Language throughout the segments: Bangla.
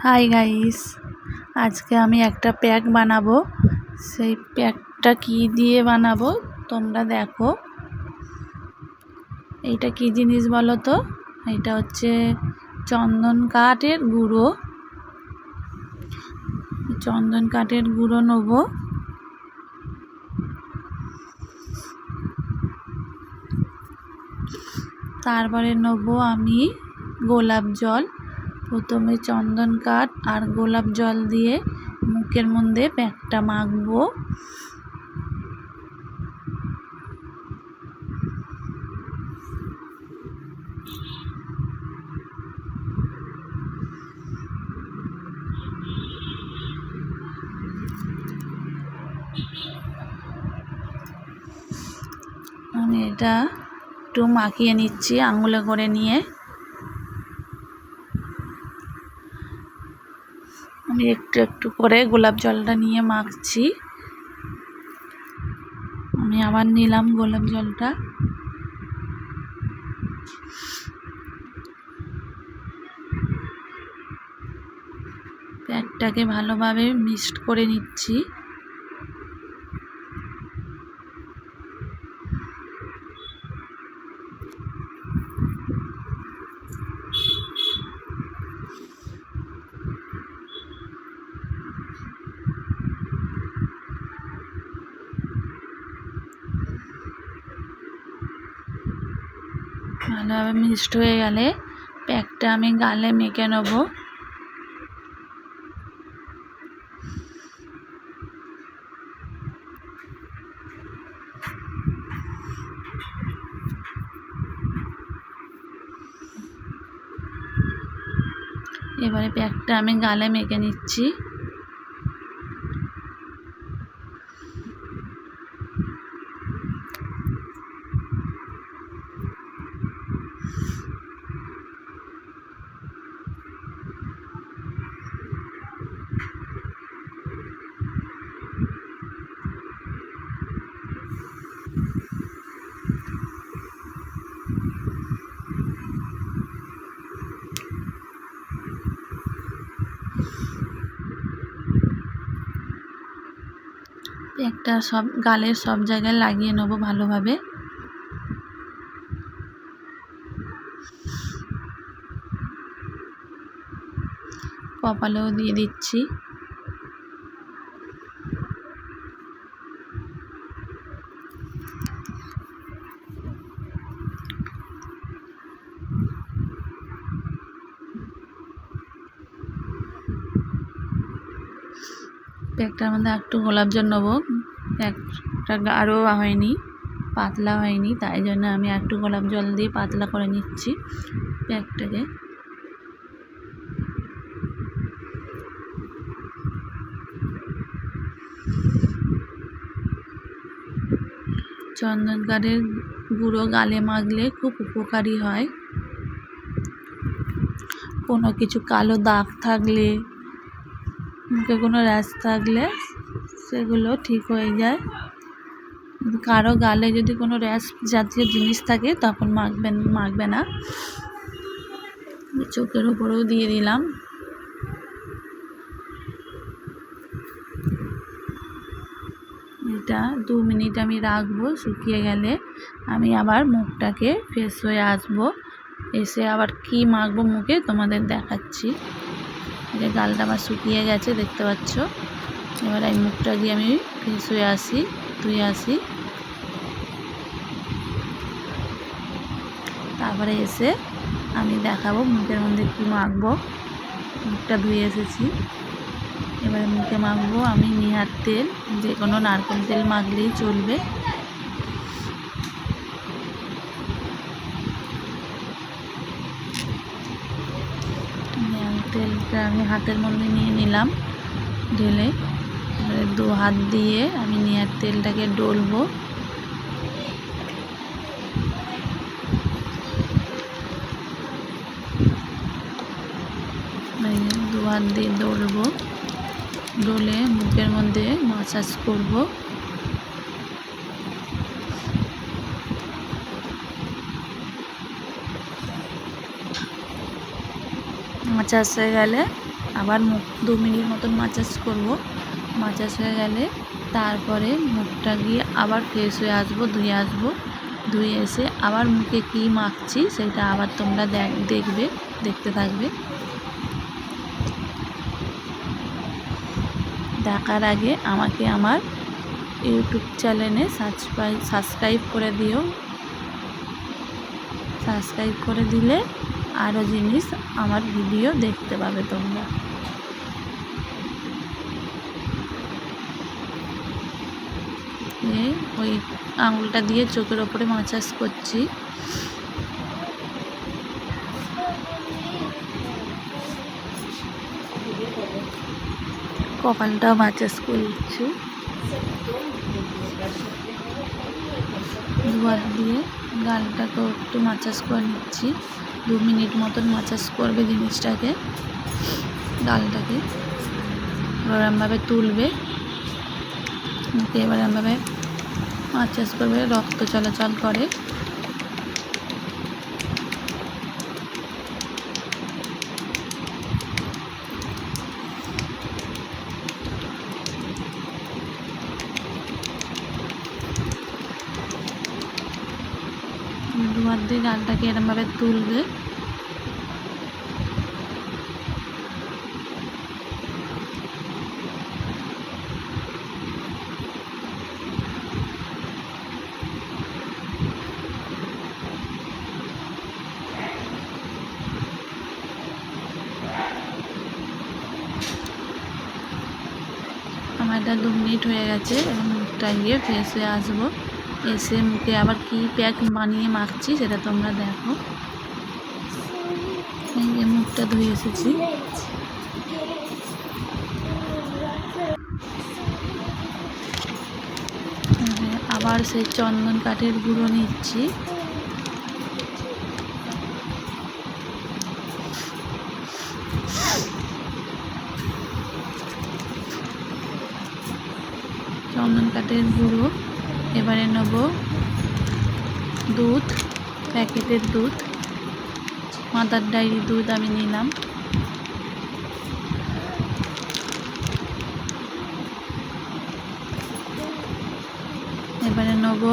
হাই গাইস, আজকে আমি একটা প্যাক বানাবো। সেই প্যাকটা কি দিয়ে বানাবো তোমরা দেখো। এইটা কি জিনিস বলো তো? এটা হচ্ছে চন্দন কাঠের গুঁড়ো। চন্দন কাঠের গুঁড়ো নেবো। তারপরে নেবো আমি গোলাপ জল। প্রথমে চন্দন কাঠ আর গোলাপ জল দিয়ে মুখের মধ্যে প্যাকটা মাখবো। আমি এটা একটু মাখিয়ে নিচ্ছি আঙুলে করে নিয়ে। আমি একটু একটু করে গোলাপ জলটা নিয়ে মাখছি। আমি আবার নিলাম গোলাপ জলটা। প্যাকটাকে ভালোভাবে মিক্সড করে নিচ্ছি। ভালোভাবে মিক্সড হয়ে গেলে প্যাকটা আমি গালে মেখে নেব। এবারে প্যাকটা আমি গালে মেখে নিচ্ছি। প্যাকটা সব গালের সব জায়গায় লাগিয়ে নেবো ভালোভাবে। কপালেও দিয়ে দিচ্ছি। প্যাকটার মধ্যে একটু গোলাপ জল নেবো। প্যাকটা গাঢ় হয়নি, পাতলা হয়নি, তাই জন্য আমি একটু গোলাপ জল দিয়ে পাতলা করে নিচ্ছি প্যাকটাকে। চন্দন কাঠের গুঁড়ো গালে মাখলে খুব উপকারী হয়। কোনো কিছু কালো দাগ থাকলে, মুখে কোনো র্যাশ থাকলে সেগুলো ঠিক হয়ে যায়। কারো গালে যদি কোনো র্যাশ জাতীয় জিনিস থাকে তখন মাখবে না। চোখের উপরেও দিয়ে দিলাম। এটা 2 মিনিট আমি রাখবো। শুকিয়ে গেলে আমি আবার মুখটাকে ফ্রেশ হয়ে আসবো। এসে আবার কি মাখবো মুখে তোমাদের দেখাচ্ছি। যে গালটা আমার শুকিয়ে গেছে দেখতে পাচ্ছ। এবার এই মুখটা দিয়ে আমি ফ্রেশ হয়ে আসি, ধুয়ে আসি। তারপরে এসে আমি দেখাবো মুখের মধ্যে কি মাখবো। মুখটা ধুয়ে এসেছি। এবারে মুখে মাখবো আমি নিহার তেল, যে কোনো নারকেল তেল মাখলেই চলবে। তেলটা আমি হাতের মধ্যে নিয়ে নিলাম ঢেলে। এবারে 2 হাত দিয়ে আমি নিহার তেলটাকে ডলবো। 2 হাত দিয়ে ডলবো। ডলে মুখের মধ্যে মাসাজ করব। মাসাজ হয়ে গেলে আবার মুখ 2 মিনিট মতন মাসাজ করব। মাসাজ হয়ে গেলে তারপরে মুখটা গিয়ে আবার ফ্রেশ হয়ে আসবো, ধুয়ে আসবো। ধুয়ে এসে আবার মুখে কী মাখছি সেটা আবার তোমরা দেখতে থাকবে। দেখার আগে আমাকে আমার ইউটিউব চ্যানেলে সাবস্ক্রাইব করে দিও। সাবস্ক্রাইব করে দিলে আরও জিনিস আমার ভিডিও দেখতে পাবে তোমরা। ওই আঙুলটা দিয়ে চোখের ওপরে মাসাজ করছি। কপালটাও মাসাজ করছি। দুয়ার দিয়ে গালটাকেও একটু মাসাজ করে নিচ্ছি। 2 মিনিট মতন মাসাজ করবে জিনিসটাকে, গালটাকে। এরমভাবে তুলবে, মুখে এবার এরমভাবে মাসাজ করবে, রক্ত চলাচল করে। দুয়ার দিয়ে গালটাকে এরমভাবে তুলবে। আমার এটা 2 মিনিট হয়ে গেছে। এবং মুখটা গিয়ে ফ্রেশ হয়ে আসবো। এসে মুখে আবার কি প্যাক বানিয়ে মাখছি সেটা তোমরা দেখো। এই যে মুখটা ধুয়ে এসেছি। আবার সেই চন্দন কাঠের গুঁড়ো নিচ্ছি। চন্দন কাঠের গুঁড়ো। এবারে নেব দুধ, প্যাকেটের দুধ, মাদার ডায়েরি দুধ আমি নিলাম। এবারে নেব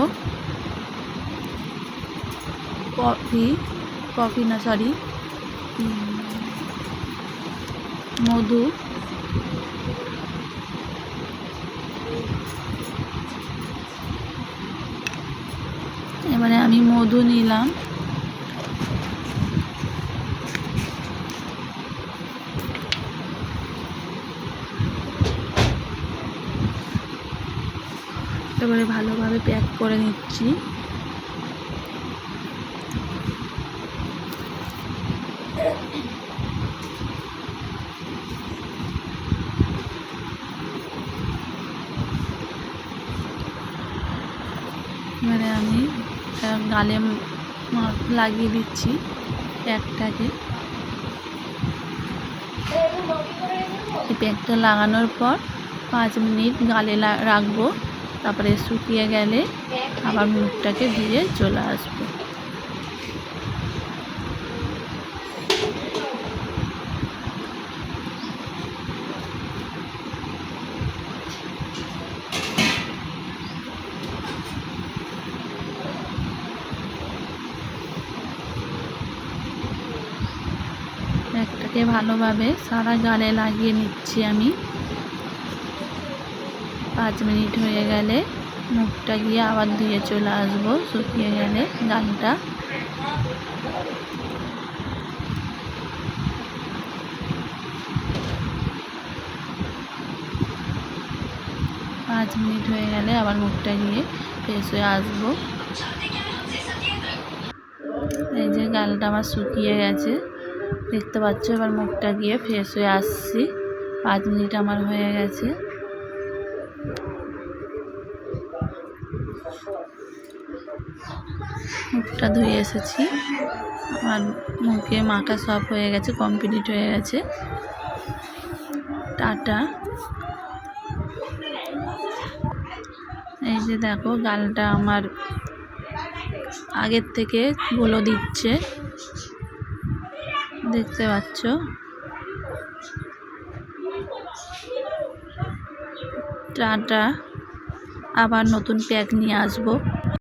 মধু। এবারে আমি মধু নিলাম। এবারে ভালোভাবে প্যাক করে নিচ্ছি। এবারে আমি গালে লাগিয়ে দিচ্ছি প্যাকটাকে। এই প্যাকটা লাগানোর পর 5 মিনিট গালে রাখবো। তারপরে শুকিয়ে গেলে আবার মুখটাকে ধুয়ে চলে আসবো। প্যাকটাকে ভালোভাবে সারা গালে লাগিয়ে নিচ্ছি আমি। 5 মিনিট হয়ে গেলে মুখটা গিয়ে আবার ধুয়ে চলে আসবো শুকিয়ে গেলে গালটা। পাঁচ মিনিট হয়ে গেলে আবার মুখটা গিয়ে ফ্রেশ হয়ে আসবো। এই যে গালটা আমার শুকিয়ে গেছে, দেখতে পাচ্ছ। এবার মুখটা গিয়ে ফ্রেশ হয়ে আসছি। 5 মিনিট আমার হয়ে গেছে। মুখটা ধুয়ে এসেছি। আমার মুখে মাখা সব হয়ে গেছে, কমপ্লিট হয়ে গেছে। টাটা। এই যে দেখো গালটা আমার আগের থেকে গ্লো দিচ্ছে, দেখতে পাচ্ছ। টাটা, আবার নতুন প্যাক নিয়ে আসবো।